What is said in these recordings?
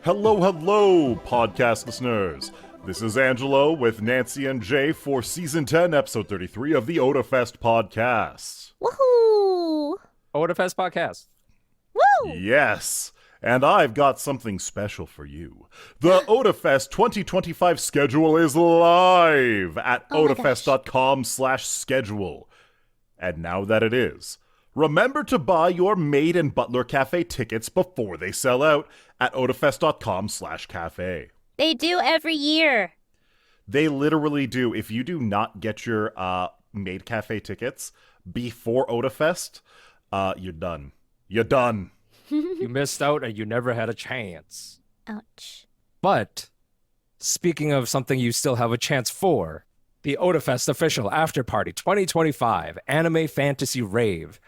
Hello, hello, podcast listeners. This is Angelo with Nancy and Jay for Season 10, Episode 33 of the Otafest podcast. Woohoo! Otafest podcast. Woo! Yes, and I've got something special for you. The Otafest 2025 schedule is live at otafest.com/schedule. And now that it is, remember to buy your Maid and Butler Cafe tickets before they sell out at otafest.com/cafe. They do every year. They literally do. If you do not get your Maid Cafe tickets before Otafest, you're done. You're done. You missed out and you never had a chance. Ouch. But speaking of something you still have a chance for, the Otafest official after party 2025 anime fantasy rave.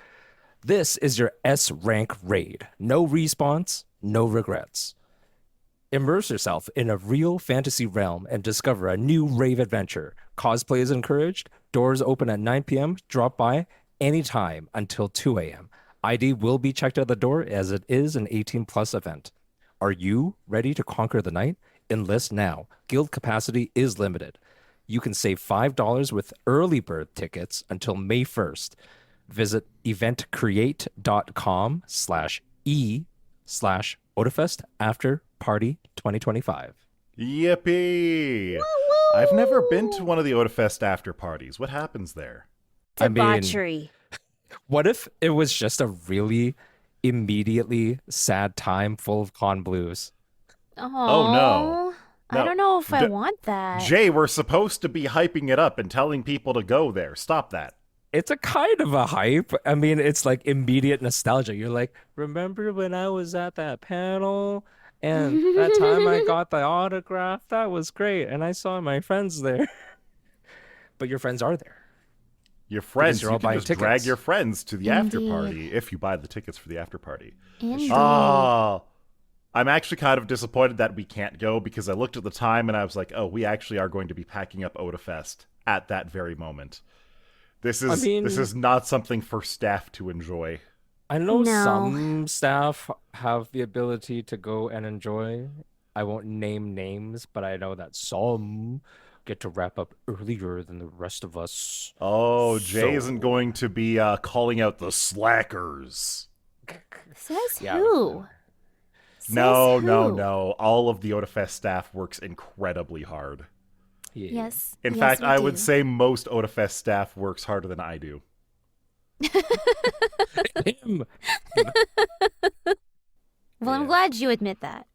This is your S rank raid. No response, no regrets. Immerse yourself in a real fantasy realm and discover a new rave adventure. Cosplay is encouraged. Doors open at 9 p.m. Drop by anytime until 2 a.m. ID will be checked at the door as it is an 18-plus event. Are you ready to conquer the night? Enlist now. Guild capacity is limited. You can save $5 with early bird tickets until May 1st. Visit eventcreate.com/e/Otafest after party 2025. Yippee! Woo-woo! I've never been to one of the Otafest after parties. What happens there? Debauchery. What if it was just a really immediately sad time full of con blues? Oh, no. I don't know if I want that. Jay, we're supposed to be hyping it up and telling people to go there. Stop that. It's a kind of a hype. I mean, it's like immediate nostalgia. You're like, remember when I was at that panel and that time I got the autograph? That was great. And I saw my friends there. But your friends are there. Your friends, you're all you can buying just tickets. drag your friends to the after Indeed. party if you buy the tickets for the after party. Indeed. Oh, I'm actually kind of disappointed that we can't go because I looked at the time and I was like, oh, we actually are going to be packing up Otafest at that very moment. This is not something for staff to enjoy. I know No. some staff have the ability to go and enjoy. I won't name names, but I know that some get to wrap up earlier than the rest of us. Oh, Jay So- isn't going to be calling out the slackers. Says Yeah. who? Says No. who? All of the Otafest staff works incredibly hard. Yeah. Yes. In yes, fact, we I do. would say most Otafest staff works harder than I do. Him. Well, I'm Yeah. glad you admit that.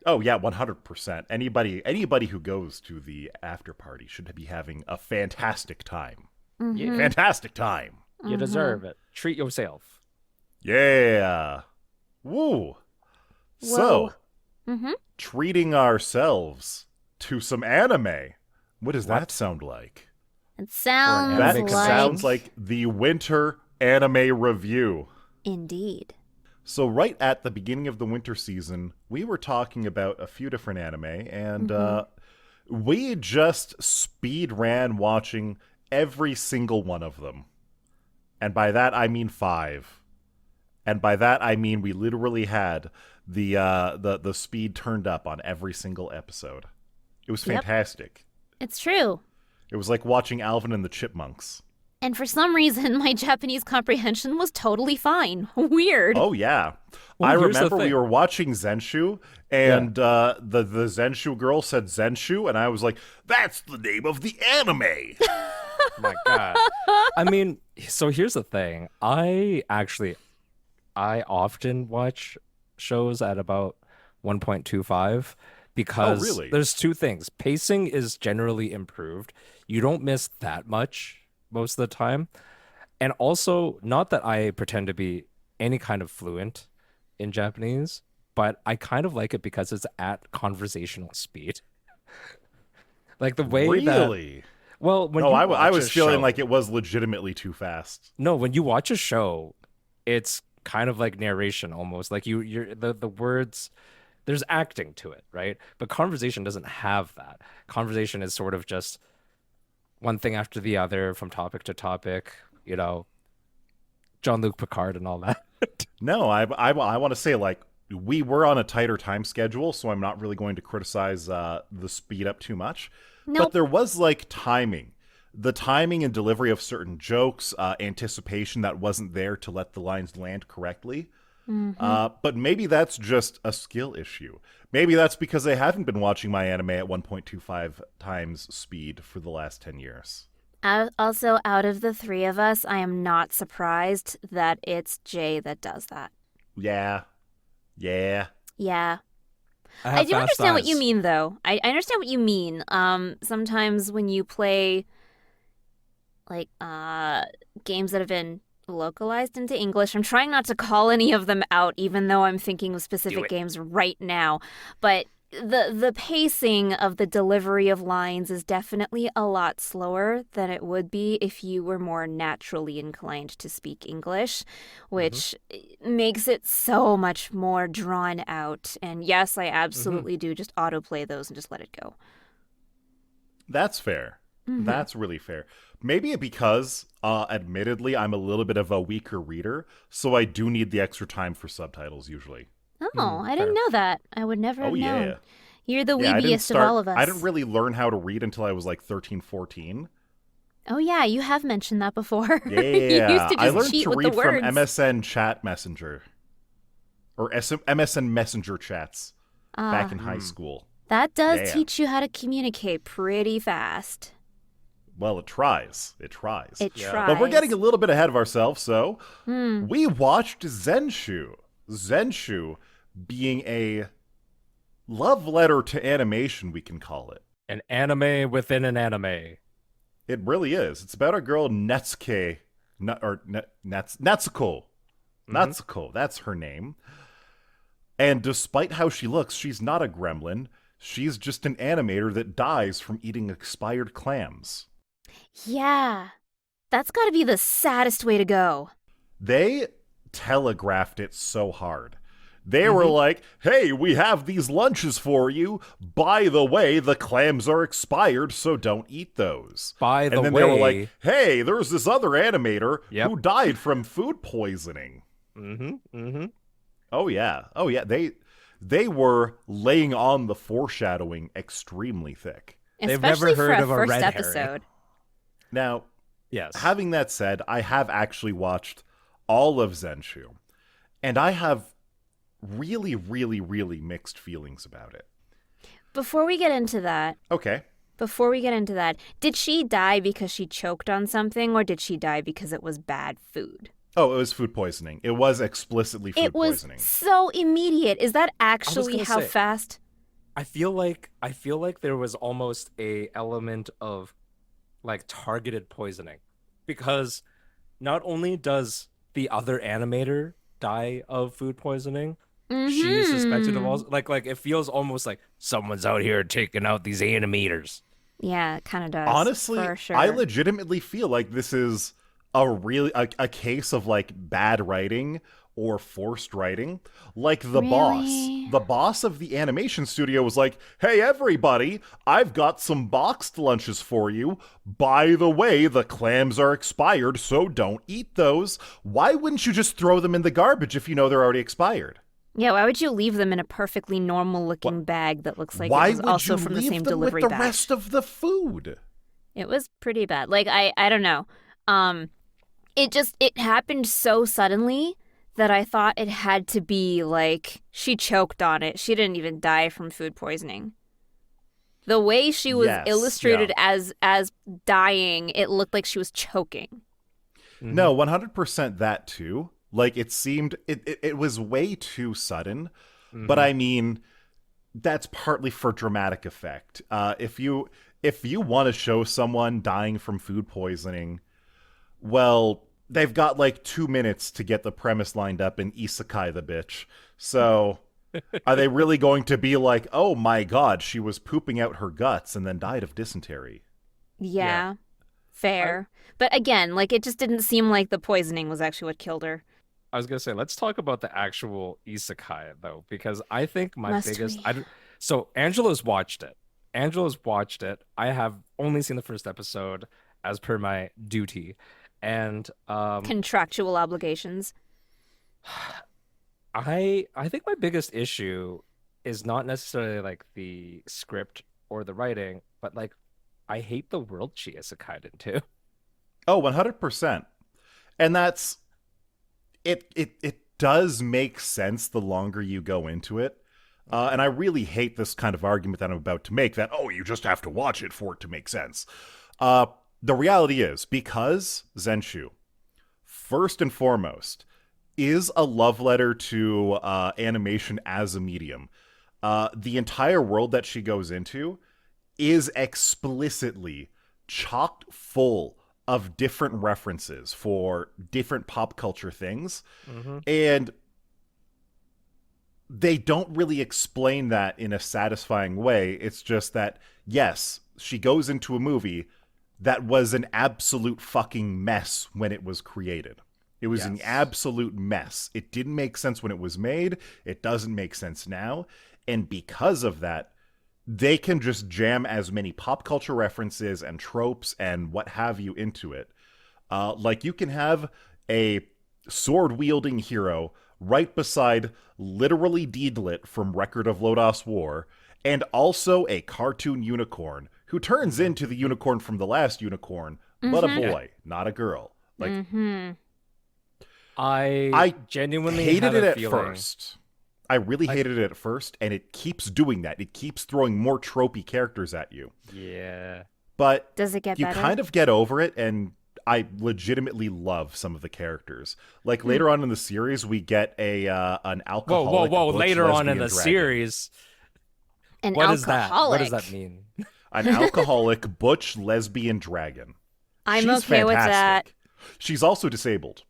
Oh yeah, 100%. Anybody who goes to the after party should be having a fantastic time. Yeah. Fantastic time. You deserve it. Treat yourself. Yeah. Woo. So, Mm-hmm. treating ourselves to some anime. What does that sound like? It sounds That anime like... sounds like the winter anime review. Indeed. So right at the beginning of the winter season, we were talking about a few different anime, and we just speed ran watching every single one of them. And by that, I mean 5. And by that, I mean we literally had the speed turned up on every single episode. It was Yep. fantastic. It's true. It was like watching Alvin and the Chipmunks. And for some reason, my Japanese comprehension was totally fine. Weird. Oh, yeah. Well, I here's the remember we thing. were watching Zenshu, and the Zenshu girl said Zenshu, and I was like, that's the name of the anime. Oh my God. I mean, so here's the thing. I often watch shows at about 1.25 because really? there's two things. Pacing is generally improved. You don't miss that much most of the time. And also, not that I pretend to be any kind of fluent in Japanese, but I kind of like it because it's at conversational speed. Like the way that... Really? Well, when No, you I watch was a feeling show- like it was legitimately too fast. No, when you watch a show, it's kind of like narration almost. Like you're the words, there's acting to it, right? But conversation doesn't have that. Conversation is sort of just one thing after the other from topic to topic, Jean-Luc Picard and all that. No, I want to say, like, we were on a tighter time schedule, so I'm not really going to criticize the speed up too much. But Nope. there was like timing. The timing and delivery of certain jokes, anticipation that wasn't there to let the lines land correctly. But maybe that's just a skill issue. Maybe that's because I haven't been watching my anime at 1.25 times speed for the last 10 years. Also, out of the three of us, I am not surprised that it's Jay that does that. Yeah. Yeah. Yeah. I I have do fast understand what you eyes. mean, though. I understand what you mean. Sometimes when you play like games that have been localized into English, I'm trying not to call any of them out, even though I'm thinking of Do specific it. games right now. But the pacing of the delivery of lines is definitely a lot slower than it would be if you were more naturally inclined to speak English, Mm-hmm. which makes it so much more drawn out. And yes, I Mm-hmm. absolutely do just autoplay those and just let it go. That's fair. Hmm. That's really fair. Maybe because, admittedly, I'm a little bit of a weaker reader, so I do need the extra time for subtitles usually. Oh, I didn't Fair. know that. I would never Oh, have known. yeah. You're the Yeah, weebiest of all of I didn't us. really learn how to read until I was like 13, 14. Oh, yeah, you have mentioned that before. You used Yeah, to I just learned cheat to with the read from words. MSN Chat Messenger or MSN Messenger chats back Ah, in high school. that does Yeah. teach you how to communicate pretty fast. Well, it tries. It tries. It Yeah. But we're getting tries. a little bit ahead of ourselves, so Hmm. we watched Zenshu. Zenshu being a love letter to animation, we can call it. An anime within an anime. It really is. It's about a girl, Netsuke, Natsuko. Mm-hmm. Natsuko, that's her name. And despite how she looks, she's not a gremlin. She's just an animator that dies from eating expired clams. Yeah, that's gotta be the saddest way to go. They telegraphed it so hard. They were Mm-hmm. like, hey, we have these lunches for you. By the way, the clams are expired, so don't eat those. By the And then they were like, way, hey, there's this other animator Yep. who died from food poisoning. mm-hmm. Mm-hmm. Oh yeah. Oh yeah. They were laying on the foreshadowing extremely thick. They've never Especially for heard a of a first red herring. episode. Now, Yes. having that said, I have actually watched all of Zenshu, and I have really, really, really mixed feelings about it. Before we get into that, Okay. did she die because she choked on something or did she die because it was bad food? Oh, it was food poisoning. It was explicitly food It was poisoning. so immediate. Is that actually gonna how say- fast? I feel like there was almost a element of like targeted poisoning because not only does the other animator die of food poisoning, she is suspected of Mhm. also like it feels almost like someone's out here taking out these animators. Yeah, it kind of does. Honestly, for sure. I legitimately feel like this is a case of like bad writing or forced writing. Like Really? the boss of the animation studio was like, "Hey everybody, I've got some boxed lunches for you. By the way, the clams are expired, so don't eat those. Why wouldn't you just throw them in the garbage if you know they're already expired?" Yeah, why would you leave them in a perfectly normal looking bag that looks like Why it was would also you from the leave same them with delivery the batch? rest of the food? It was pretty bad. Like I don't know. It happened so suddenly that I thought it had to be like she choked on it. She didn't even die from food poisoning. The way she was Yes, illustrated yeah. as dying, it looked like she was choking. No, 100% that too. Like it seemed it was way too sudden. But I mean, that's partly for dramatic effect. If you want to show someone dying from food poisoning, well, they've got like 2 minutes to get the premise lined up and isekai the bitch. So are they really going to be like, oh my god, she was pooping out her guts and then died of dysentery? Yeah, fair. But again, like it just didn't seem like the poisoning was actually what killed her. I was gonna say, let's talk about the actual isekai though, because I think my Must biggest. we? So Angela's watched it. Angela's watched it. I have only seen the first episode, as per my duty, and Contractual obligations. I think my biggest issue is not necessarily like the script or the writing, but like I hate the world she is kind into. Oh, 100%. And that's it does make sense the longer you go into it. And I really hate this kind of argument that I'm about to make that, oh, you just have to watch it for it to make sense. The reality is, because Zenshu, first and foremost, is a love letter to animation as a medium. The entire world that she goes into is explicitly chocked full of different references for different pop culture things. Mm-hmm. And they don't really explain that in a satisfying way. It's just that, yes, she goes into a movie that was an absolute fucking mess when it was created. It was an Yes. absolute mess. It didn't make sense when it was made. It doesn't make sense now. And because of that, they can just jam as many pop culture references and tropes and what have you into it. Like you can have a sword wielding hero right beside literally Deedlit from Record of Lodoss War, and also a cartoon unicorn who turns into the unicorn from the last unicorn, but a boy, not a girl. Like I I genuinely hated have it a at feeling. first. I really hated it at first, and it keeps doing that. It keeps throwing more tropey characters at you. Yeah. But Does it get you better? kind of get over it, and I legitimately love some of the characters. Like later on in the series, we get an Whoa, alcoholic. whoa, whoa! butch Later on in lesbian the dragon. series, An what is that? alcoholic. What does that mean? An alcoholic butch lesbian dragon. I'm She's okay with that. fantastic. She's also disabled.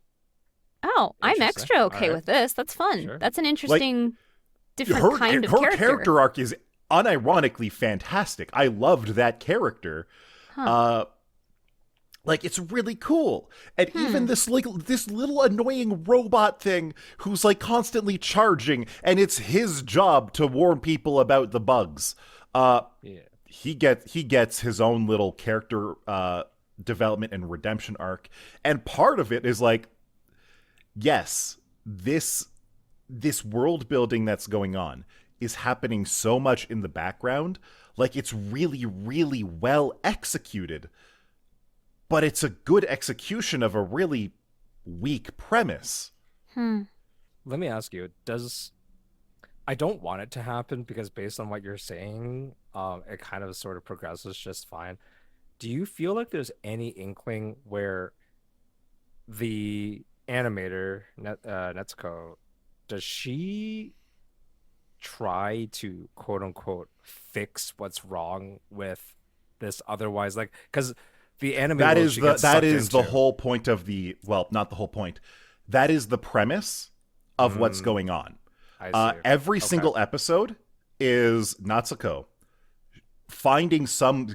Oh, I'm Interesting. extra okay Alright. with this. That's fun. Sure. That's an interesting, different kind of her character arc is unironically fantastic. I loved that character. Like it's really cool. And even this little annoying robot thing who's like constantly charging, and it's his job to warn people about the bugs. Yeah. He gets his own little character development and redemption arc. And part of it is like, yes, this world building that's going on is happening so much in the background. Like it's really, really well executed. But it's a good execution of a really weak premise. Let me ask you, I don't want it to happen because based on what you're saying, it kind of sort of progresses just fine. Do you feel like there's any inkling where the animator, Netsuko, does she try to quote unquote fix what's wrong with this otherwise? Like, because the anime That world is she the gets that sucked is the into. whole point of the not the whole point. That is the premise of what's going on. I see. Every Okay. single episode is Natsuko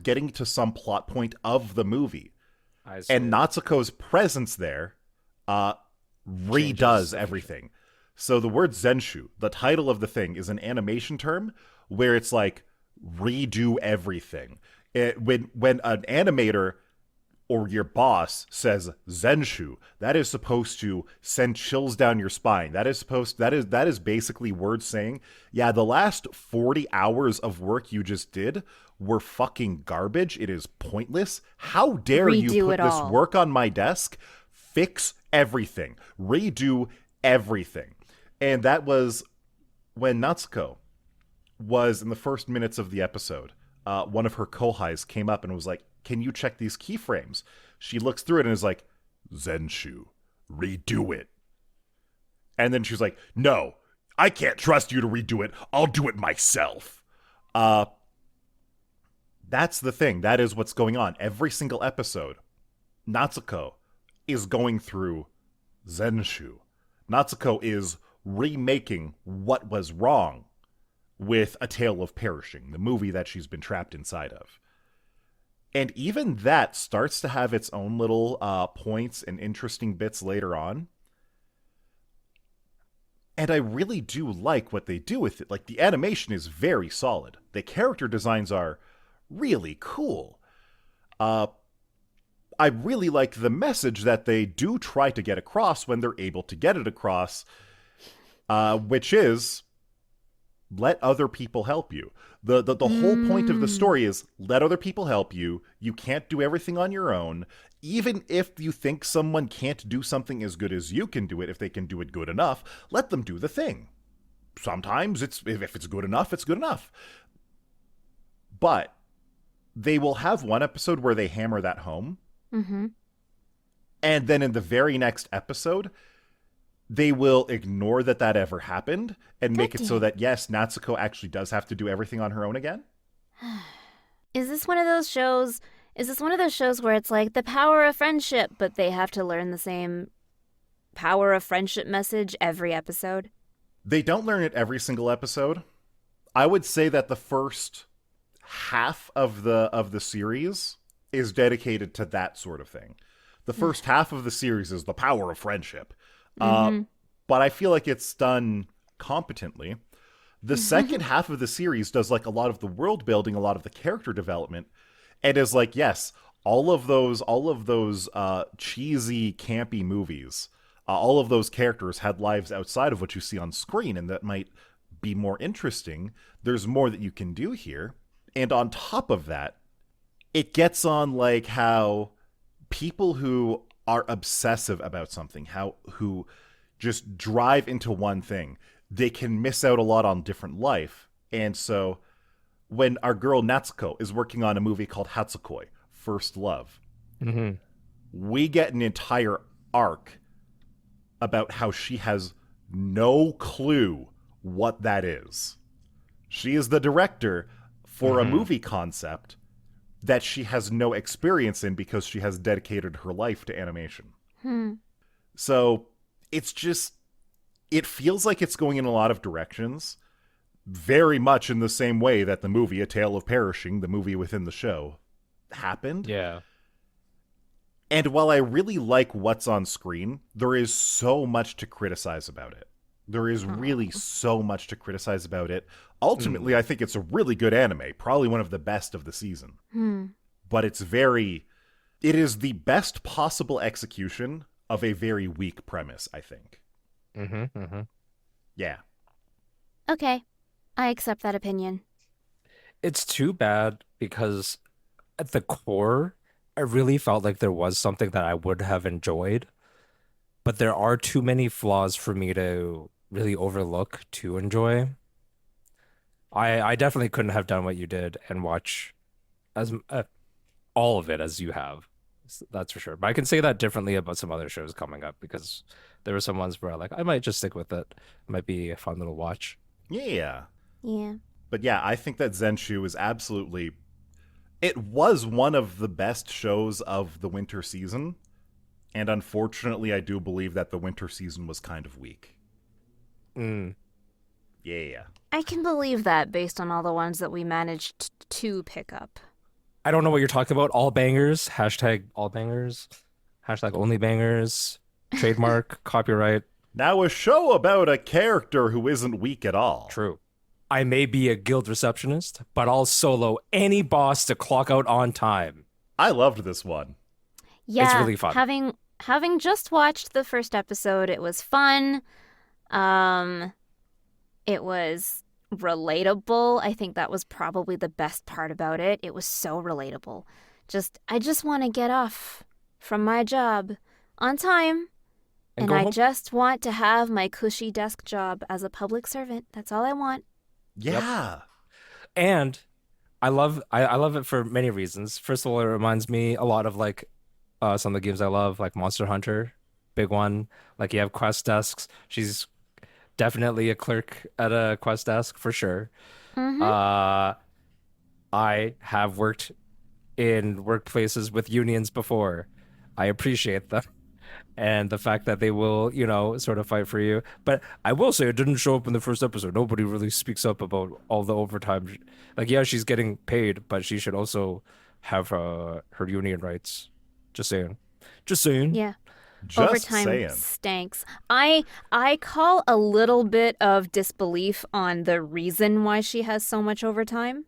getting to some plot point of the movie, I see. and Natsuko's presence there redoes the everything. So the word Zenshu, the title of the thing, is an animation term where it's like redo everything. When an animator or your boss says Zenshu, that is supposed to send chills down your spine. That is basically words saying, yeah, the last 40 hours of work you just did were fucking garbage. It is pointless. How dare you Redo put it this all. work on my desk? Fix everything. Redo everything. And that was when Natsuko was in the first minutes of the episode. One of her kohais came up and was like, can you check these keyframes? She looks through it and is like, Zenshu, redo it. And then she's like, no, I can't trust you to redo it. I'll do it myself. That's the thing. That is what's going on. Every single episode, Natsuko is going through Zenshu. Natsuko is remaking what was wrong with A Tale of Perishing, the movie that she's been trapped inside of. And even that starts to have its own little points and interesting bits later on. And I really do like what they do with it. Like, the animation is very solid. The character designs are really cool. I really like the message that they do try to get across when they're able to get it across. which is let other people help you. The whole point of the story is let other people help you. You can't do everything on your own. Even if you think someone can't do something as good as you can do it, if they can do it good enough, let them do the thing. Sometimes if it's good enough, it's good enough. But they will have one episode where they hammer that home. Mm-hmm. And then in the very next episode, they will ignore that ever happened and make it so that, yes, Natsuko actually does have to do everything on her own again. Is this one of those shows? Is this one of those shows where it's like the power of friendship, but they have to learn the same power of friendship message every episode? They don't learn it every single episode. I would say that the first half of the series is dedicated to that sort of thing. The first half of the series is the power of friendship. But I feel like it's done competently. The second half of the series does like a lot of the world building, a lot of the character development, and is like, yes, all of those cheesy, campy movies, all of those characters had lives outside of what you see on screen, and that might be more interesting. There's more that you can do here. And on top of that, it gets on like how people who are obsessive about something, who just drive into one thing, they can miss out a lot on different life. And so when our girl Natsuko is working on a movie called Hatsukoi, First Love, we get an entire arc about how she has no clue what that is. She is the director for a movie concept that she has no experience in because she has dedicated her life to animation. So it's just, it feels like it's going in a lot of directions, very much in the same way that the movie A Tale of Perishing, the movie within the show, happened. Yeah. And while I really like what's on screen, there is so much to criticize about it. There is really so much to criticize about it. Ultimately, I think it's a really good anime, probably one of the best of the season. But it is the best possible execution of a very weak premise, I think. Yeah. Okay, I accept that opinion. It's too bad because at the core, I really felt like there was something that I would have enjoyed, but there are too many flaws for me to really overlook to enjoy. I definitely couldn't have done what you did and watch as all of it as you have. That's for sure. But I can say that differently about some other shows coming up because there were some ones where I might just stick with it. It might be a fun little watch. Yeah. Yeah. But yeah, I think that Zenshu is absolutely... It was one of the best shows of the winter season. And unfortunately, I do believe that the winter season was kind of weak. Yeah. I can believe that based on all the ones that we managed to pick up. I don't know what you're talking about. All bangers. Hashtag all bangers. Hashtag only bangers. Trademark. Copyright. Now a show about a character who isn't weak at all. True. I may be a guild receptionist, but I'll solo any boss to clock out on time. I loved this one. Yeah, It's really fun. Having just watched the first episode, it was fun. It was relatable. I think that was probably the best part about it. It was so relatable. I just want to get off from my job on time. And go I home? just want to have my cushy desk job as a public servant. That's all I want. Yeah. And I love it for many reasons. First of all, it reminds me a lot of like some of the games I love, like Monster Hunter, big one. Like you have quest desks. She's definitely a clerk at a quest desk for sure. I have worked in workplaces with unions before. I appreciate them. And the fact that they will, sort of fight for you. But I will say it didn't show up in the first episode. Nobody really speaks up about all the overtime. Like, yeah, she's getting paid, but she should also have her union rights. Just saying. Yeah. Just Overtime saying. stanks. I call a little bit of disbelief on the reason why she has so much overtime.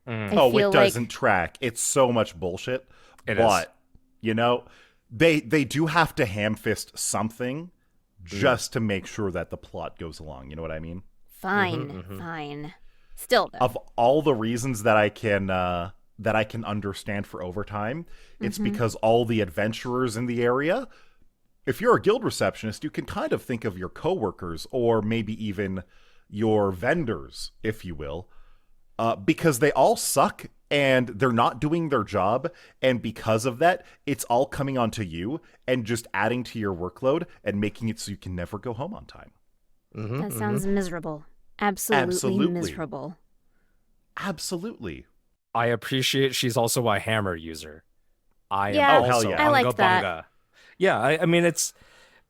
I Oh, feel it doesn't track. It's so much bullshit. It but, they do have to ham-fist something just to make sure that the plot goes along. You know what I mean? Fine, fine. Still, though. Of all the reasons that I can understand for overtime, it's because all the adventurers in the area, if you're a guild receptionist, you can kind of think of your coworkers or maybe even your vendors, if you will, because they all suck and they're not doing their job. And because of that, it's all coming onto you and just adding to your workload and making it so you can never go home on time. That sounds miserable. Absolutely miserable. Absolutely. I appreciate she's also a hammer user. I Yeah, am Oh, hell also yeah. I like unga that. bunga. Yeah, I mean it's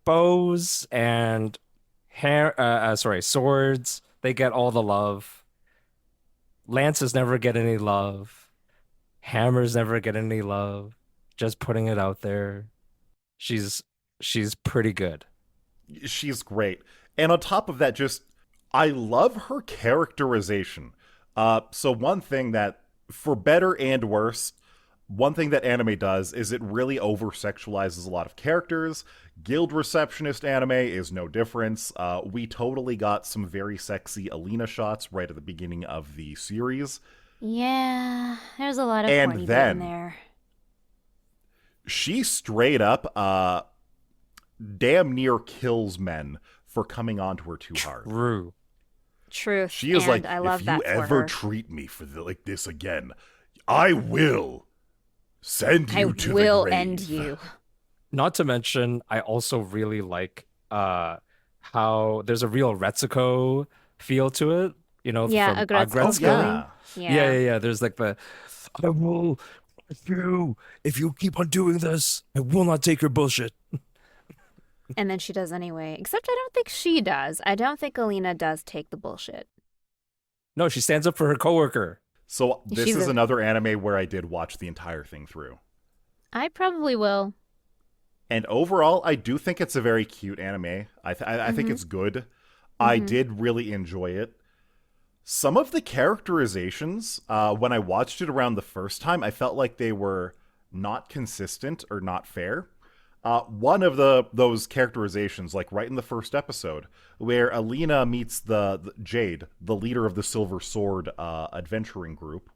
bows and swords. They get all the love. Lances never get any love. Hammers never get any love. Just putting it out there. She's pretty good. She's great. And on top of that, just, I love her characterization. So one thing that, for better and worse, one thing that anime does is it really over-sexualizes a lot of characters. Guild Receptionist anime is no difference. We totally got some very sexy Alina shots right at the beginning of the series. Yeah, there's a lot of And horny bit then- in there. She straight up damn near kills men for coming onto her too hard. True. Truth. She is and like, I love if that you for ever her. treat me like this again, I will send I you to will the grave. end you. Not to mention, I also really like how there's a real Retsuko feel to it. You know, Yeah, from Agretsuko Agretsuko. yeah. Yeah. There's like I will, if you keep on doing this, I will not take your bullshit. And then she does anyway. Except I don't think she does. I don't think Alina does take the bullshit. No, she stands up for her coworker. So this She's is a- another anime where I did watch the entire thing through. I probably will. And overall, I do think it's a very cute anime. I think it's good. I did really enjoy it. Some of the characterizations, when I watched it around the first time, I felt like they were not consistent or not fair. One of those characterizations, like right in the first episode, where Alina meets the Jade, the leader of the Silver Sword adventuring group.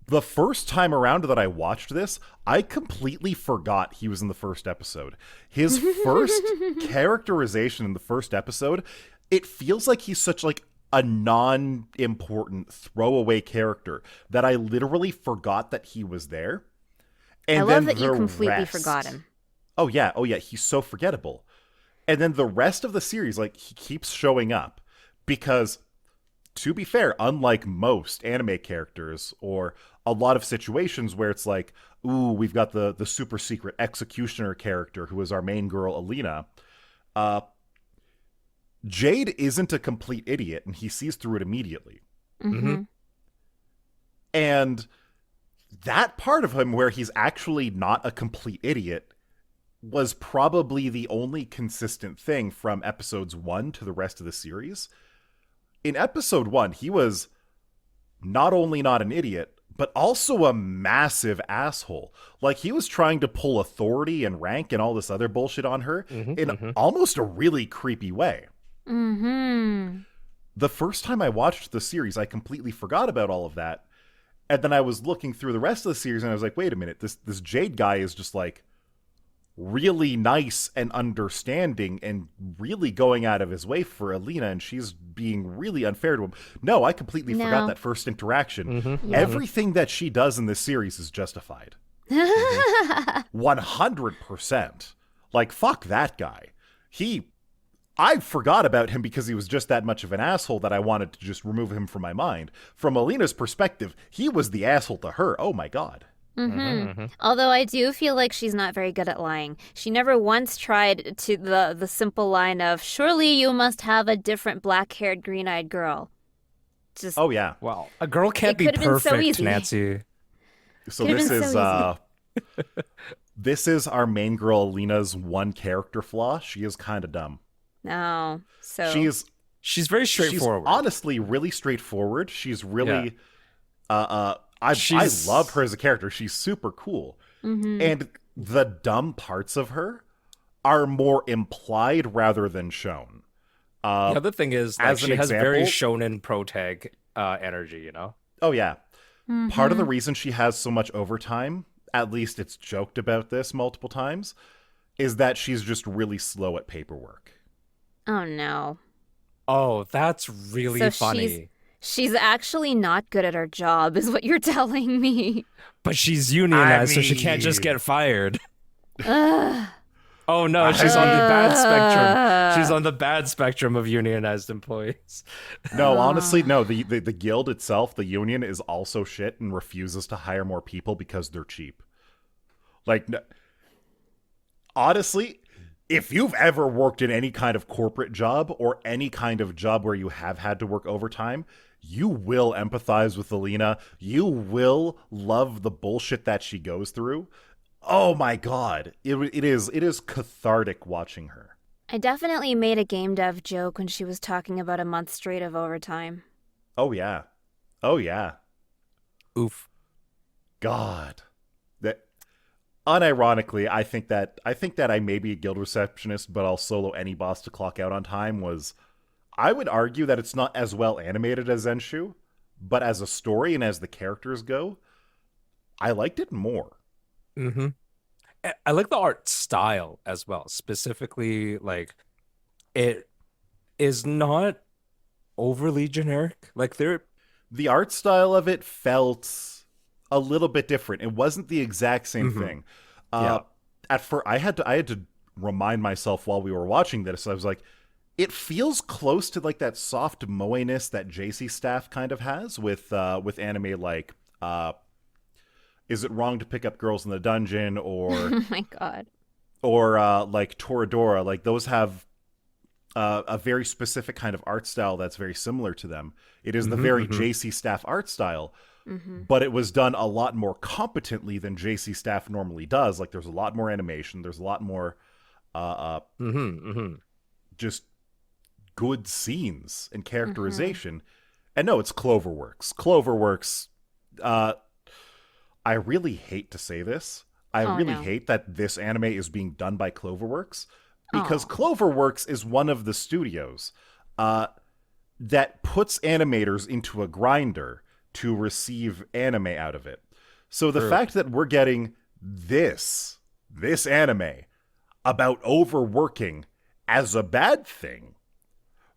The first time around that I watched this, I completely forgot he was in the first episode. His first characterization in the first episode, it feels like he's such like a non-important throwaway character that I literally forgot that he was there. And I love then that you the completely rest- forgot him. Oh yeah, he's so forgettable. And then the rest of the series, like, he keeps showing up because, to be fair, unlike most anime characters or a lot of situations where it's like, ooh, we've got the super secret executioner character who is our main girl, Alina, Jade isn't a complete idiot and he sees through it immediately. Mm-hmm. And that part of him where he's actually not a complete idiot was probably the only consistent thing from episodes 1 to the rest of the series. In episode 1, he was not only not an idiot, but also a massive asshole. Like, he was trying to pull authority and rank and all this other bullshit on her in almost a really creepy way. Mm-hmm. The first time I watched the series, I completely forgot about all of that. And then I was looking through the rest of the series and I was like, wait a minute, this Jade guy is just like really nice and understanding and really going out of his way for Alina, and she's being really unfair to him. No, I completely No. forgot that first interaction. Mm-hmm. Everything that she does in this series is justified. 100%. Like, fuck that guy. I forgot about him because he was just that much of an asshole that I wanted to just remove him from my mind. From Alina's perspective, he was the asshole to her. Oh my god. Although I do feel like she's not very good at lying. She never once tried to the simple line of, surely you must have a different black-haired, green-eyed girl. Just Oh yeah. Well, a girl can't It be could've been so perfect, easy. Nancy. So Could've this been is so this is our main girl Alina's one character flaw. She is kind of dumb. no. So She's very straightforward. She's honestly really straightforward. She's really I She's- love her as a character. She's super cool. Mhm. And the dumb parts of her are more implied rather than shown. The other thing is, like, As an she has very example, shonen protag energy, you know? oh yeah, part of the Mm-hmm. reason she has so much overtime, at least it's joked about this multiple times, is that she's just really slow at paperwork. Oh no. Oh, that's really So she's funny. she's actually not good at her job, is what you're telling me. But she's I unionized, so she can't just mean, get fired. Ugh. Oh no, she's on the bad spectrum. She's on the bad spectrum of unionized employees. no, honestly, Uh, no. The guild itself, the union, is also shit and refuses to hire more people because they're cheap. Like, honestly, if you've ever worked in any kind of corporate job or any kind of job where you have had to work overtime, you will empathize with Alina. You will love the bullshit that she goes through. Oh my god, it is cathartic watching her. I definitely made a game dev joke when she was talking about a month straight of overtime. Oh yeah, oh yeah, Oof. God. That unironically, I think that I may be a guild receptionist, but I'll solo any boss to clock out on time. Was I would argue that it's not as well animated as Zenshu, but as a story and as the characters go, I liked it more. Mm-hmm. I like the art style as well. Specifically, like, it is not overly generic. Like, there. The art style of it felt a little bit different. It wasn't the exact same Mhm. thing. Yeah. At first, I had to remind myself while we were watching this. I was like, it feels close to like that soft moe-ness that JC staff kind of has with anime like Is It Wrong to Pick Up Girls in the Dungeon Oh my god. or like Toradora. Like those have a very specific kind of art style that's very similar to them. It is the Mhm, very mhm. JC staff art style, Mm-hmm. but it was done a lot more competently than JC staff normally does. Like there's a lot more animation, there's a lot more Mhm, mhm. just good scenes and Mm-hmm. characterization. And no, it's Cloverworks. Cloverworks. Uh, I really hate to say this. I Oh really no. hate that this anime is being done by Cloverworks because Oh. Cloverworks is one of the studios uh, that puts animators into a grinder to receive anime out of it. So the True. fact that we're getting this anime about overworking as a bad thing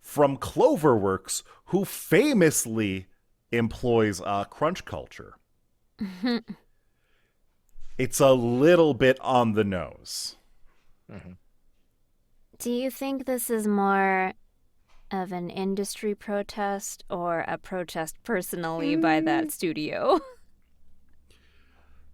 from Cloverworks, who famously employs crunch culture, it's a little bit on the nose. Mhm. Do you think this is more of an industry protest or a protest personally by that studio?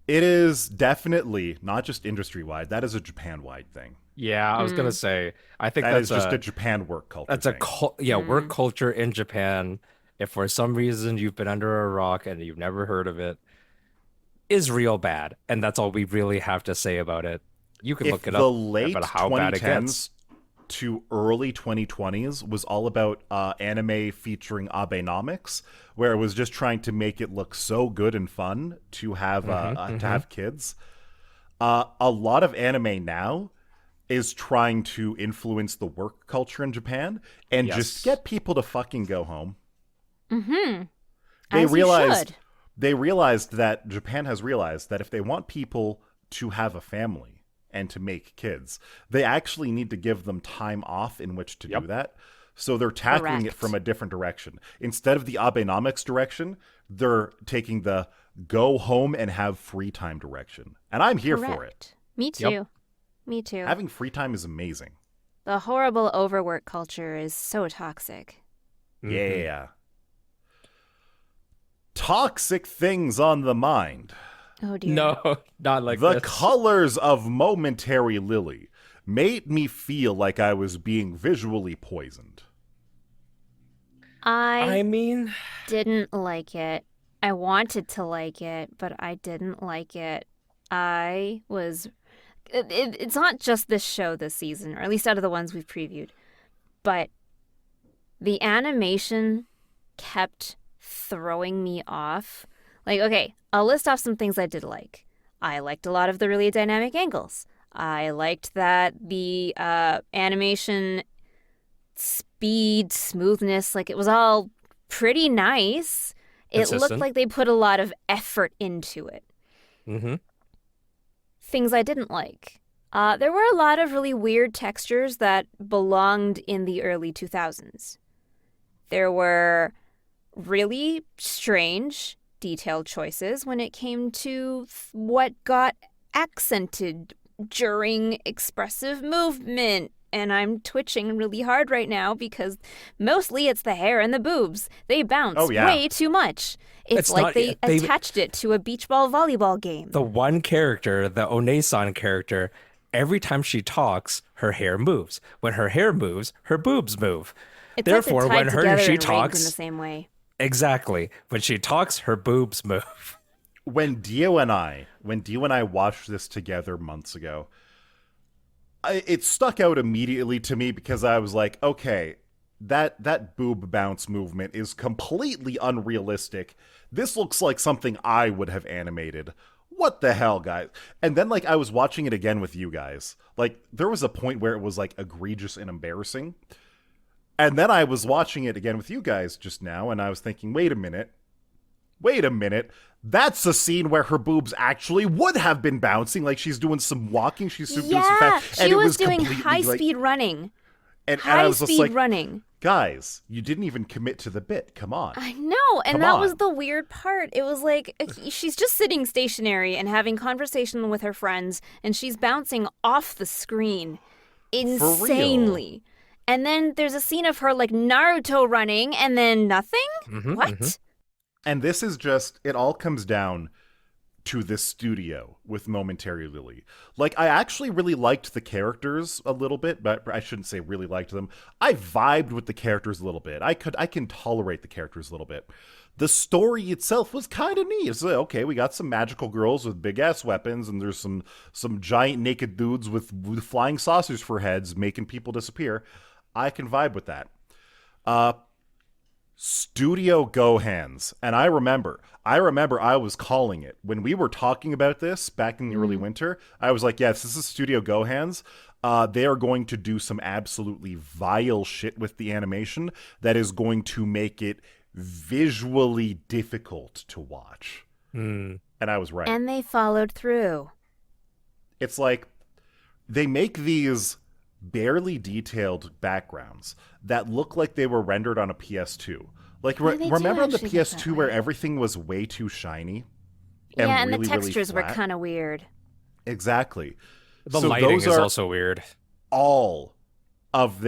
It is definitely not just industry wide, that is a Japan wide thing. Yeah, I was gonna Mm, say. I think That is that's just a a Japan work culture that's a thing. yeah, work mm. culture in Japan. If for some reason you've been under a rock and you've never heard of it, is real bad, and that's all we really have to say about it. You can If look it the up about late how bad it gets. 2010s to early 2020s was all about anime featuring Abenomics, where it was just trying to make it look so good and fun Hmm, to hmm. have kids. A lot of anime now is trying to influence the work culture in Japan and just Yes. get people to fucking go home. Mm-hmm. They As you realized should. they realized that Japan has realized that if they want people to have a family and to make kids, they actually need to give them time off in which to do Yep. that. So they're tackling it from Correct. a different direction. Instead of the Abenomics direction, they're taking the go home and have free time direction. And I'm here for it. Correct. Me Yep. too. Me too. Having free time is amazing. The horrible overwork culture is so toxic. Hmm. Yeah. Toxic things on the mind. Oh dear. No, not like The this. colors of Momentary Lily made me feel like I was being visually poisoned. I I mean, didn't like it. I wanted to like it, but I didn't like it. I was. It's not just this show this season, or at least out of the ones we've previewed, but the animation kept throwing me off. Like, okay, I'll list off some things I did like. I liked a lot of the really dynamic angles. I liked that the animation speed, smoothness, like it was all pretty nice. It looked Consistent. like they put a lot of effort into it. Mm-hmm. Things I didn't like. There were a lot of really weird textures that belonged in the early 2000s. There were really strange detailed choices when it came to what got accented during expressive movement. And I'm twitching really hard right now because mostly it's the hair and the boobs. They Oh bounce yeah. way too much. It's It's like not they they attached it to a beach ball volleyball game. the one character, the Onesan character, every time she talks, her hair moves. When her hair moves, her boobs move. It's like they're Therefore, when tied together she and rigged in the talks, same way. exactly. When she talks, her boobs move. When Dio and I watched this together months ago, it stuck out immediately to me because I was like, okay, that boob bounce movement is completely unrealistic. This looks like something I would have animated. What the hell, guys? And then like I was watching it again with you guys. Like there was a point where it was like egregious and embarrassing. And then I was watching it again with you guys just now and I was thinking, wait a minute. Wait a minute. That's a scene where her boobs actually would have been bouncing, like she's doing some walking, she's doing some Yeah, fat, she and it was was doing completely high like, speed running. and I High was just speed like, running. guys, you didn't even commit to the bit. Come on. I know, and Come that was on. the weird part. It was like she's just sitting stationary and having conversation with her friends, and she's bouncing off the screen For real. insanely. And then there's a scene of her like Naruto running, and then nothing? Mm-hmm, What? mm-hmm. And this is just, it all comes down to this studio with Momentary Lily. Like, I actually really liked the characters a little bit, but I shouldn't say really liked them. I vibed with the characters a little bit. I can tolerate the characters a little bit. The story itself was kind of neat. It's like, okay, we got some magical girls with big ass weapons, and there's some giant naked dudes with flying saucers for heads making people disappear. I can vibe with that. Uh, Studio Gohans. And I remember I was calling it. When we were talking about this back in the early winter, I was like, yes, this is Studio Gohans. They are going to do some absolutely vile shit with the animation that is going to make it visually difficult to watch. Mm. And I was right. And they followed through. It's like they make these barely detailed backgrounds that look like they were rendered on a PS2. Like, Yeah, they do remember on the actually look that PS2 where way. everything was way too shiny? Yeah, and really, the really textures were flat? kind of weird. Exactly. The So lighting those is are also weird. all of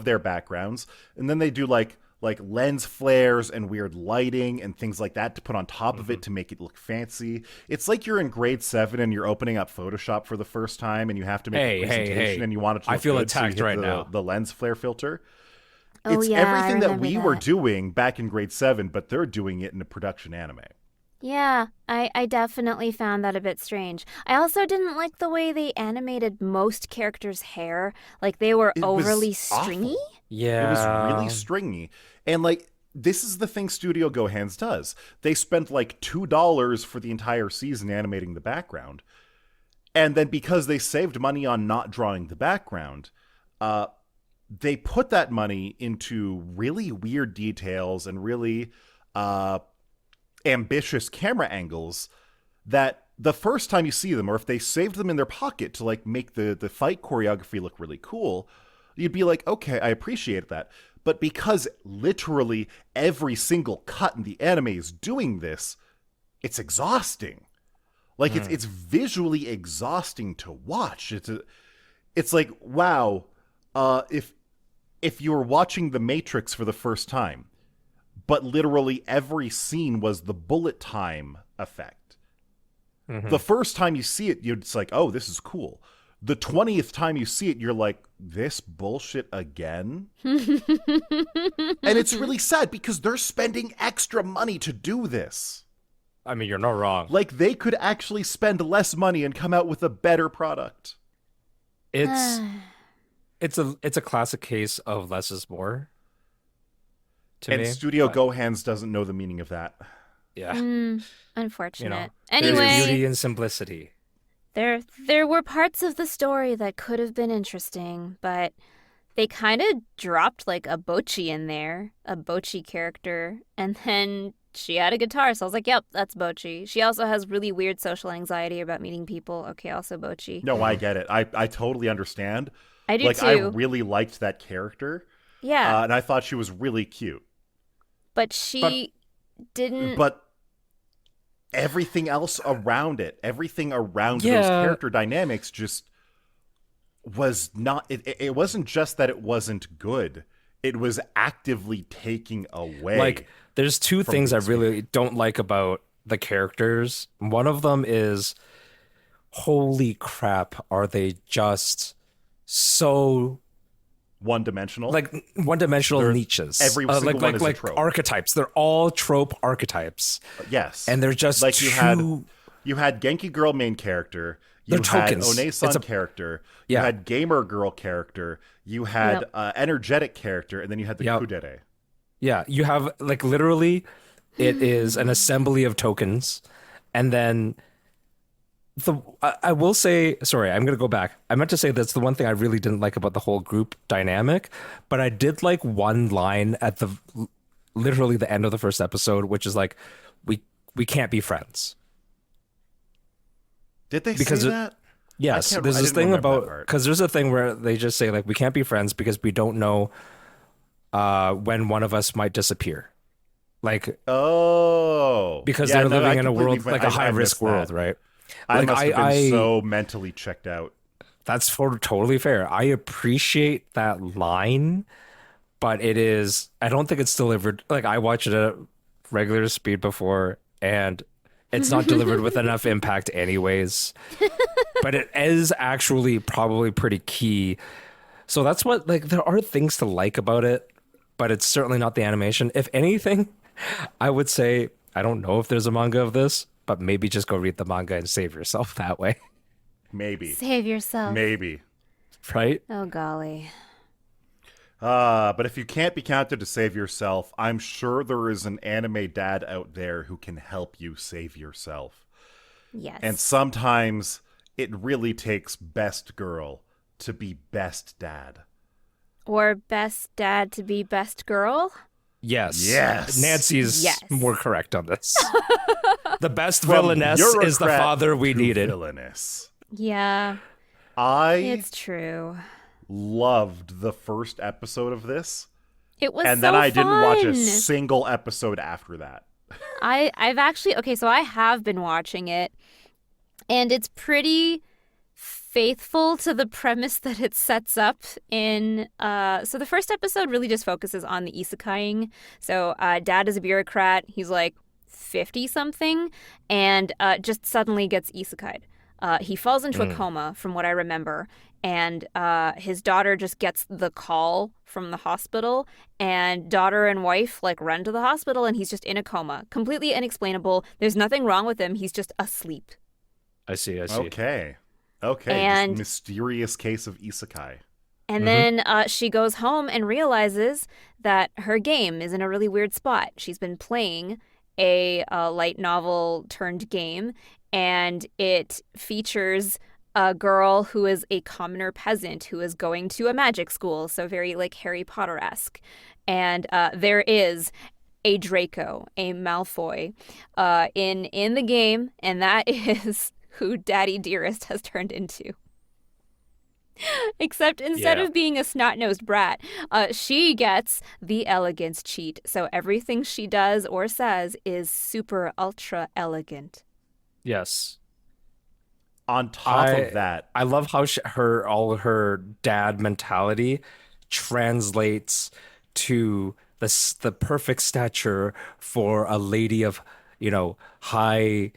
their backgrounds, and then they do like lens flares and weird lighting and things like that to put on top of it to make it look fancy. It's like you're in grade 7 and you're opening up Photoshop for the first time and you have to make Hey, a hey, presentation hey. and you want it to I look feel good, so you attacked hit right now. the lens flare filter. Oh, It's yeah, I everything that remember we were that. doing back in grade 7, but they're doing it in a production anime. Yeah, I definitely found that a bit strange. I also didn't like the way they animated most characters' hair. Like they were It overly was stringy. awful. Yeah. It was really stringy. And like this is the thing Studio Gohans does. They spent like $2 for the entire season animating the background. And then because they saved money on not drawing the background, they put that money into really weird details and really ambitious camera angles that the first time you see them, or if they saved them in their pocket to like make the fight choreography look really cool, you'd be like, okay, I appreciate that. But because literally every single cut in the anime is doing this, it's exhausting. Like it's visually exhausting to watch. It's like, wow, if you were watching The Matrix for the first time, but literally every scene was the bullet time effect. The first time you see it, it's like, oh, this is cool. The 20th time you see it, you're like, this bullshit again? And it's really sad because they're spending extra money to do this. I mean, you're not wrong. Like, they could actually spend less money and come out with a better product. It's a classic case of less is more. To And me, Studio but, Gohans doesn't know the meaning of that. yeah, Unfortunate. there's Anyway, beauty in simplicity. There were parts of the story that could have been interesting, but they kind of dropped like a Bochi in there, a Bochi character, and then she had a guitar, so I was like, yep, that's Bochi. She also has really weird social anxiety about meeting people. Okay, also Bochi. No, I get it. I totally understand. I do Like, too. I really liked that character, Yeah, and I thought she was really cute. but she didn't. But everything else around it, everything around those Yeah. character dynamics just was not, it wasn't just that it wasn't good. It was actively taking away. Like, there's two from things the I really don't like about the characters. One of them is, holy crap, are they just so one-dimensional. like one-dimensional They're- niches? every single like one is a like trope. archetypes. They're all trope archetypes, Yes. and they're just like too. you had Genki Girl main character, you They're had tokens. One-san It's a- character, Yeah. you had Gamer Girl character, you had Yep. energetic character, and then you had the Yep. kudere. Yeah, you have like literally, it is an assembly of tokens, and then I will say, sorry, I'm gonna go back. I meant to say that's the one thing I really didn't like about the whole group dynamic, but I did like one line at the literally the end of the first episode, which is like, we can't be friends. Did they Because say it- that? Yes, I there's this didn't thing remember that about part. because there's a thing where they just say like we can't be friends because we don't know when one of us might disappear, like Oh. because Yeah, they're no, I living in a completely world like a I high risk missed world, that. right? I Like, must have been I- so mentally checked out. That's totally fair. I appreciate that line, but it is, I don't think it's delivered. Like, I watched it at regular speed before, and it's not delivered with enough impact, anyways. But it is actually probably pretty key. So that's what, like, there are things to like about it, but it's certainly not the animation. If anything, I would say, I don't know if there's a manga of this, but maybe just go read the manga and save yourself that way, Maybe. Save yourself. Maybe. right? Oh, golly. But if you can't be counted to save yourself, I'm sure there is an anime dad out there who can help you save yourself. Yes. And sometimes it really takes best girl to be best dad. Or best dad to be best girl? Yes. Yes. Nancy's Yes. more correct on this. The best From villainess is the bureaucrat father we to needed. Villainous. Yeah, I it's true. loved the first episode of this, It was and so then I didn't watch a fun. single episode after that. I've actually okay, so I have been watching it, and it's pretty faithful to the premise that it sets up in so the first episode really just focuses on the isekaiing. So dad is a bureaucrat, he's like 50 something, and just suddenly gets isekai'd. He falls into a coma from what I remember, and his daughter just gets the call from the hospital, and daughter and wife like run to the hospital, and he's just in a coma, completely inexplainable. There's nothing wrong with him, he's just asleep. I see. Okay. Okay. And- This mysterious case of isekai. And then she goes home and realizes that her game is in a really weird spot. She's been playing a light novel turned game, and it features a girl who is a commoner peasant who is going to a magic school, so very like Harry Potter-esque. And there is a Draco, a Malfoy, in the game, and that is who Daddy Dearest has turned into. Except instead Yeah. of being a snot-nosed brat, she gets the elegance cheat. So everything she does or says is super ultra elegant. Yes. On top of that, I love how all her dad mentality translates to the perfect stature for a lady of, high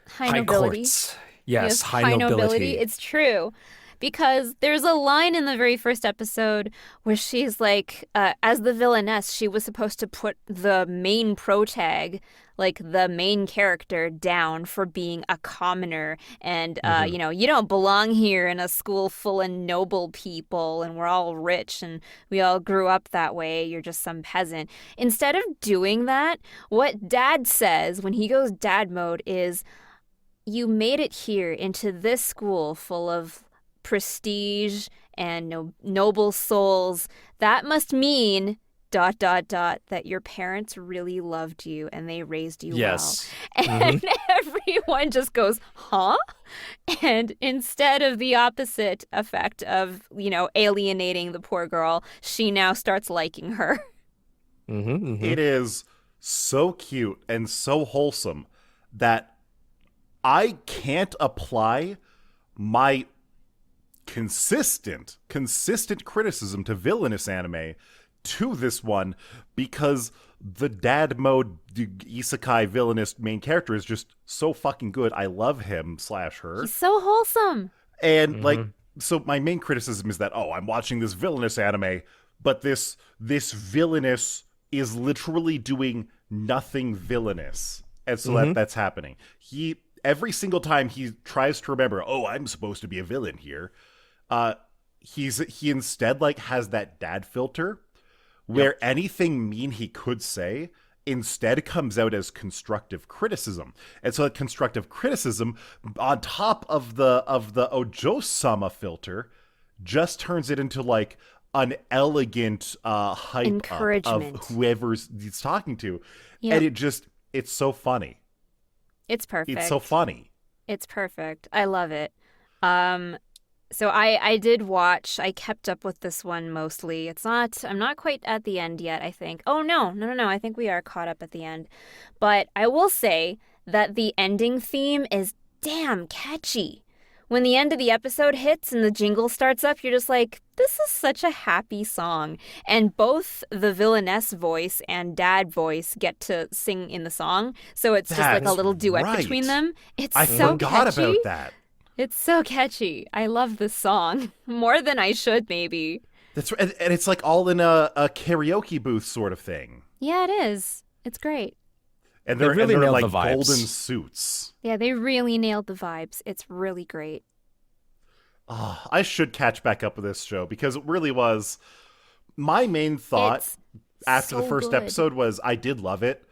High nobility. courts. Yes, Yes, high nobility. It's true. Because there's a line in the very first episode where she's like, as the villainess, she was supposed to put the main protag, like the main character, down for being a commoner. And, you don't belong here in a school full of noble people and we're all rich and we all grew up that way. You're just some peasant. Instead of doing that, what dad says when he goes dad mode is, you made it here into this school full of prestige and noble souls. That must mean that your parents really loved you and they raised you Yes. well. And everyone just goes, huh? And instead of the opposite effect of, alienating the poor girl, she now starts liking her. It is so cute and so wholesome that I can't apply my consistent criticism to villainous anime to this one, because the dad mode isekai villainous main character is just so fucking good. I love him / her. He's so wholesome. And so my main criticism is that, I'm watching this villainous anime, but this villainous is literally doing nothing villainous. And so that's happening. Every single time he tries to remember, I'm supposed to be a villain here, he instead has that dad filter where anything mean he could say instead comes out as constructive criticism. And so that constructive criticism on top of the Ojo-sama filter just turns it into an elegant hype up of whoever's he's talking to. Yep. And it's so funny. It's perfect. It's so funny. It's perfect. I love it. So I did watch, I kept up with this one mostly. I'm not quite at the end yet, I think. Oh, no. I think we are caught up at the end. But I will say that the ending theme is damn catchy. When the end of the episode hits and the jingle starts up, you're just like, this is such a happy song. And both the villainess voice and dad voice get to sing in the song. So it's just a little duet between them. I forgot about that. It's so catchy. I love this song more than I should, maybe. That's right. And it's all in a karaoke booth sort of thing. Yeah, it is. It's great. And they're really nailed in the vibes. Golden suits. Yeah, they really nailed the vibes. It's really great. I should catch back up with this show because it really was my main thought after the first episode was I did love it,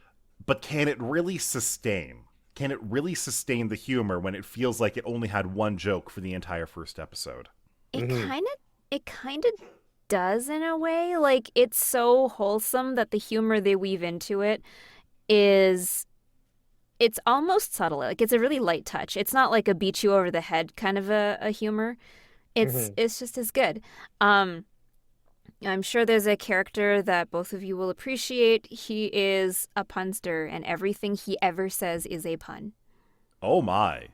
but can it really sustain? Can it really sustain the humor when it feels like it only had one joke for the entire first episode? It kind of does in a way. It's so wholesome that the humor they weave into it it's almost subtle. It's a really light touch. It's not like a beat you over the head kind of a humor. It's just as good. I'm sure there's a character that both of you will appreciate. He is a punster, and everything he ever says is a pun. Oh my.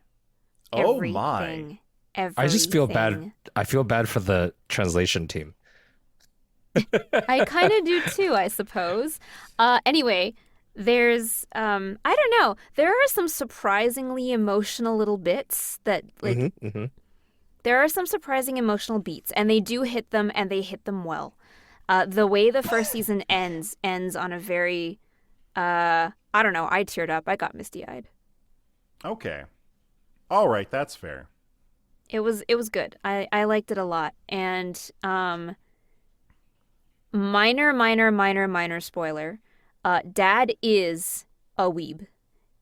Everything. I just feel bad. I feel bad for the translation team. I kind of do too, I suppose. Anyway, there's, I don't know. There are some surprisingly emotional little bits that, there are some surprising emotional beats, and they do hit them, and they hit them well. The way the first season ends on a very, I don't know, I teared up. I got misty-eyed. Okay. All right, that's fair. It was good. I liked it a lot. And minor spoiler. Dad is a weeb.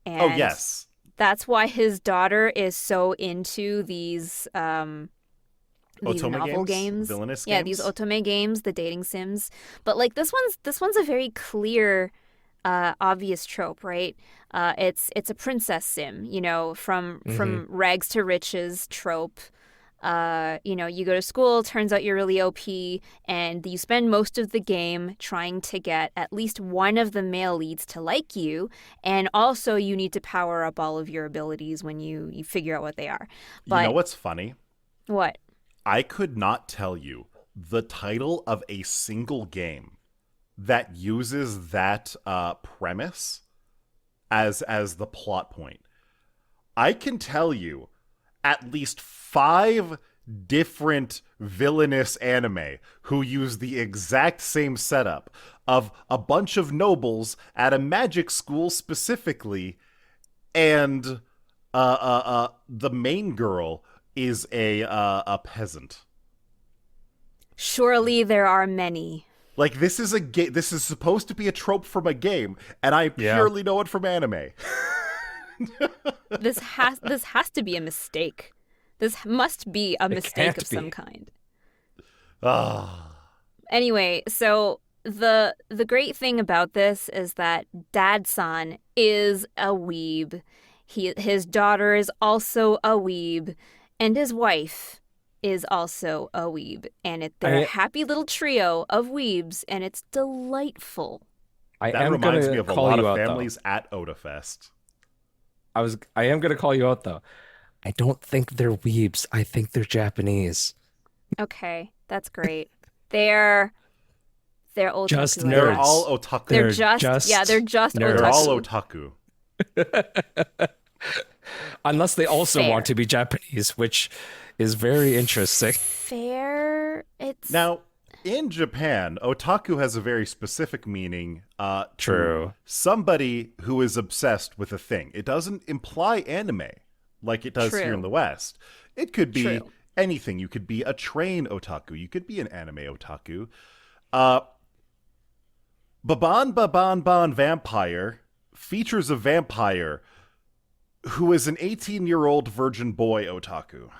And yes. That's why his daughter is so into these novel games. Villainous games? Yeah, these otome games, the dating sims. But this one's a very clear, obvious trope, right? It's a princess sim, from rags to riches trope. You go to school, turns out you're really OP, and you spend most of the game trying to get at least one of the male leads to like you, and also you need to power up all of your abilities when you figure out what they are. But, you know what's funny? What? I could not tell you the title of a single game that uses that premise as the plot point. I can tell you at least 5 different villainous anime who use the exact same setup of a bunch of nobles at a magic school specifically, and the main girl is a peasant. Surely there are many. This is a game. This is supposed to be a trope from a game, and I purely know it from anime. this has to be a mistake. This must be a mistake can't of some be. kind. Ah. Anyway, so the great thing about this is that Dad-san is a weeb. His daughter is also a weeb, and his wife is also a weeb, and they're a I happy little trio of weebs, and it's delightful. I That am reminds me gonna of a call lot you of out families at Otafest. though. I am gonna call you out though. I don't think they're weebs. I think they're Japanese. Okay, that's great. They're otaku. Just I guess. They're nerds. all otaku. They're They're just yeah, they're just nerds. They're all otaku. otaku. Unless they also Fair. want to be Japanese, which is very interesting. Fair. It's Now, in Japan, otaku has a very specific meaning to True. somebody who is obsessed with a thing. It doesn't imply anime like it does here True. in the West. It could be True. anything. You could be a train otaku. You could be an anime otaku. Baban Vampire features a vampire who is an 18-year-old virgin boy otaku.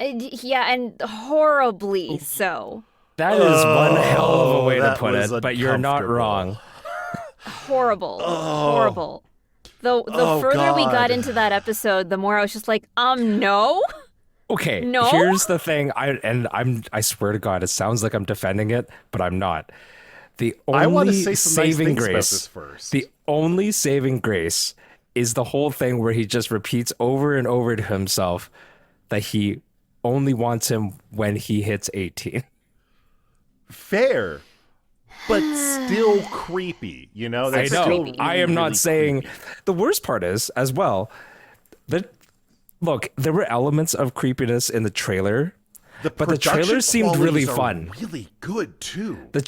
yeah, and horribly so. That is one hell of a way to that put was it, but you're not uncomfortable. wrong. Horrible. Horrible. The Oh, further we got God. into that episode, the more I was just like, no. Okay, No? here's the thing. I swear to God, it sounds like I'm defending it, but I'm not. The I want to only say some nice saving things about grace, this first. the only saving grace is the whole thing where he just repeats over and over to himself that he only wants him when he hits 18. Fair, but still creepy. You know, I that's know. still creepy. I am really, not really saying creepy. the worst part is as well that look, there were elements of creepiness in the trailer. But the trailer production seemed really qualities are fun. really good too. The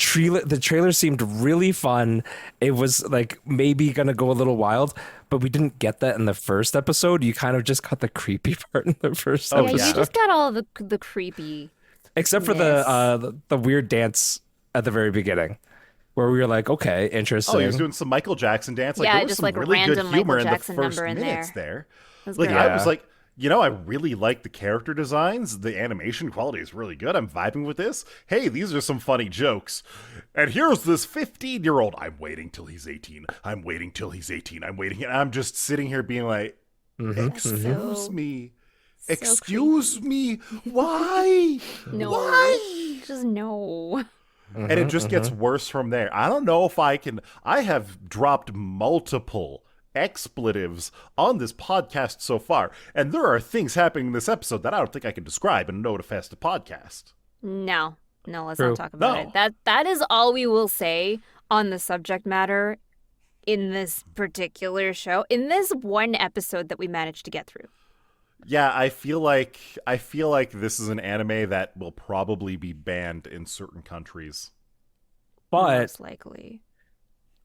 trailer seemed really fun. It was like maybe gonna go a little wild, but we didn't get that in the first episode. You kind of just got the creepy part in the first Yeah, episode, you just got all the creepy. except for the weird dance at the very beginning, where we were like, okay, interesting. Oh, he was doing some Michael Jackson dance. Like, Yeah, there was just some like a really good random humor Michael in Jackson the first number in minutes there. That's Like, great. I was Yeah. like, I really like the character designs. The animation quality is really good. I'm vibing with this. Hey, these are some funny jokes. And here's this 15-year-old. I'm waiting till he's 18. I'm waiting till he's 18. I'm waiting. And I'm just sitting here being like, excuse So- me. so Excuse me. Why? No. Why? Just no. And it just gets worse from there. I don't know if I have dropped multiple expletives on this podcast so far, and there are things happening in this episode that I don't think I can describe in a Otafest podcast. No. No, let's True. not talk about No. it. That is all we will say on the subject matter in this particular show, in this one episode that we managed to get through. Yeah, I feel like this is an anime that will probably be banned in certain countries. But Most likely.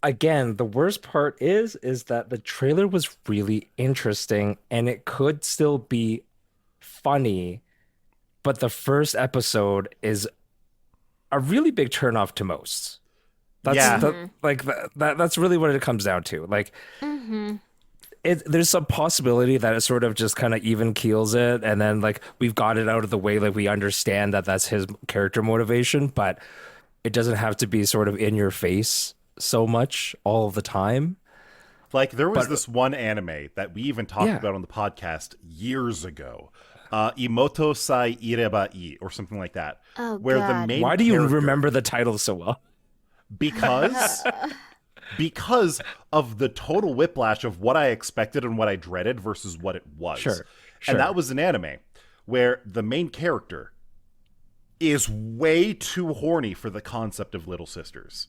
again, the worst part is that the trailer was really interesting and it could still be funny, but the first episode is a really big turnoff to most. That's Yeah. that's really what it comes down to. Like there's some possibility that it sort of just kind of even keels it, and then like we've got it out of the way, like we understand that that's his character motivation, but it doesn't have to be sort of in your face so much all the time. Like, there was this one anime that we even talked Yeah. about on the podcast years ago. Imoto Sai Ireba I, or something like that. Oh, where the God. main Why do you character- remember the title so well? Because of the total whiplash of what I expected and what I dreaded versus what it was. Sure. And that was an anime where the main character is way too horny for the concept of little sisters.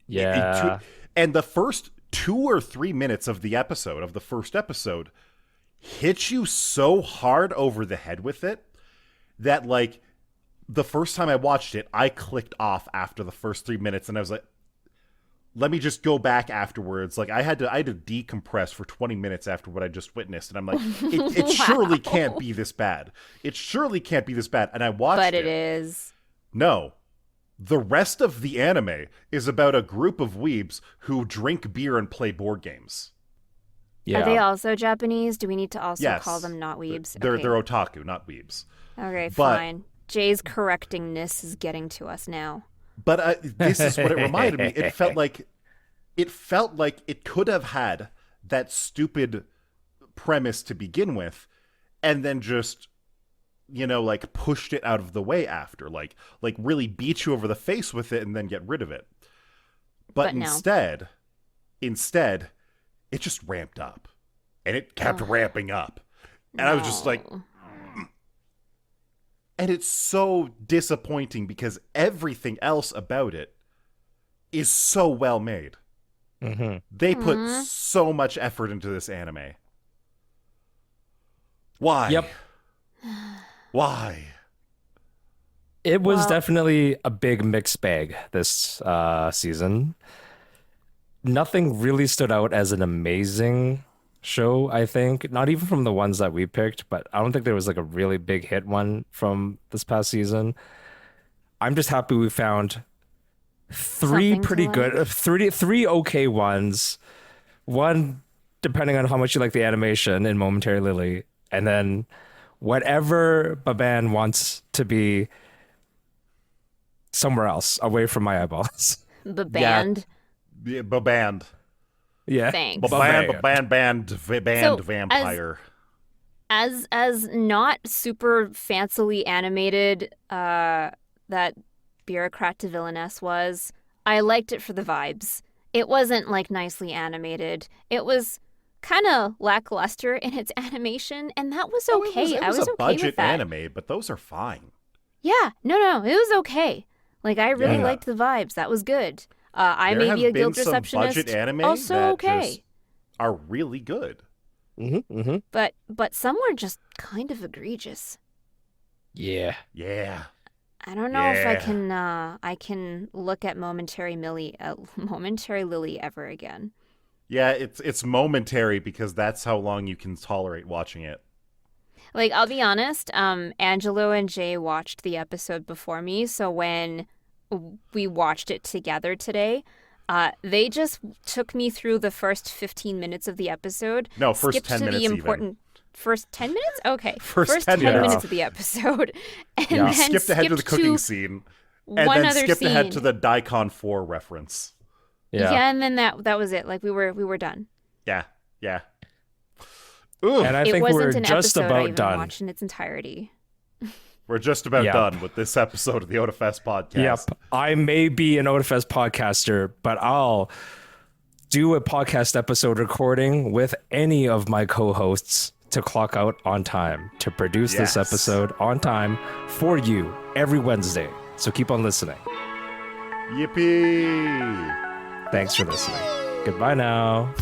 Yeah. And the first 2 or 3 minutes of the first episode, hit you so hard over the head with it that, like, the first time I watched it, I clicked off after the first 3 minutes, and I was like, let me just go back afterwards. Like, I had to decompress for 20 minutes after what I just witnessed, and I'm like, it surely can't be this bad. It surely can't be this bad. And I watched But it is. No. The rest of the anime is about a group of weebs who drink beer and play board games. Yeah. Are they also Japanese? Do we need to also Yes. call them not weebs? They're Okay. otaku, not weebs. Okay, but- fine. Jay's correctingness is getting to us now. But this is what it reminded me. It felt like it could have had that stupid premise to begin with, and then just, like pushed it out of the way after, like really beat you over the face with it and then get rid of it. But no. instead, it just ramped up, and it kept ramping up, and I was just like. No. And it's so disappointing because everything else about it is so well made. Mm-hmm. They put so much effort into this anime. Why? Yep. Why? It was Well- definitely a big mixed bag this season. Nothing really stood out as an amazing show, I think. Not even from the ones that we picked, but I don't think there was like a really big hit one from this past season. I'm just happy we found three Something to pretty like. good, three okay ones. One, depending on how much you like the animation in Momentary Lily, and then whatever Baban wants to be somewhere else, away from my eyeballs. The band. Yeah, band. Yeah. Thanks. Band So, vampire. As not super fancily animated that Bureaucrat to Villainess was, I liked it for the vibes. It wasn't like nicely animated. It was kind of lackluster in its animation, and that was okay. It I was was a okay budget with that. anime, but those are fine. Yeah, no, it was okay. Like, I really Yeah. liked the vibes. That was good. I There may have be a been guild some receptionist. budget anime Also that okay. just are really good. Mm-hmm, mm-hmm. But some were just kind of egregious. Yeah. Yeah. I don't know if Yeah. I can look at Momentary Lily ever again. Yeah, it's momentary because that's how long you can tolerate watching it. Like, I'll be honest, Angelo and Jay watched the episode before me, so when we watched it together today, they just took me through the first 15 minutes of the episode. No, first skipped 10 to minutes the even. important first 10 minutes? Okay. First 10 10 minutes. minutes of the episode. And Yeah. then Skipped ahead to the cooking to scene. And one then other skipped scene. ahead to the Daikon 4 reference. Yeah. and then that was it. Like, we were done. Yeah. Yeah. Ooh, And I It think wasn't we're an just episode I about even done. watched in its entirety. we're just about Yeah. done with this episode of the Otafest podcast. Yep. I may be an Otafest podcaster, but I'll do a podcast episode recording with any of my co-hosts to clock out on time to produce this Yes. episode on time for you every Wednesday. So keep on listening. Yippee! Thanks for listening. Goodbye now.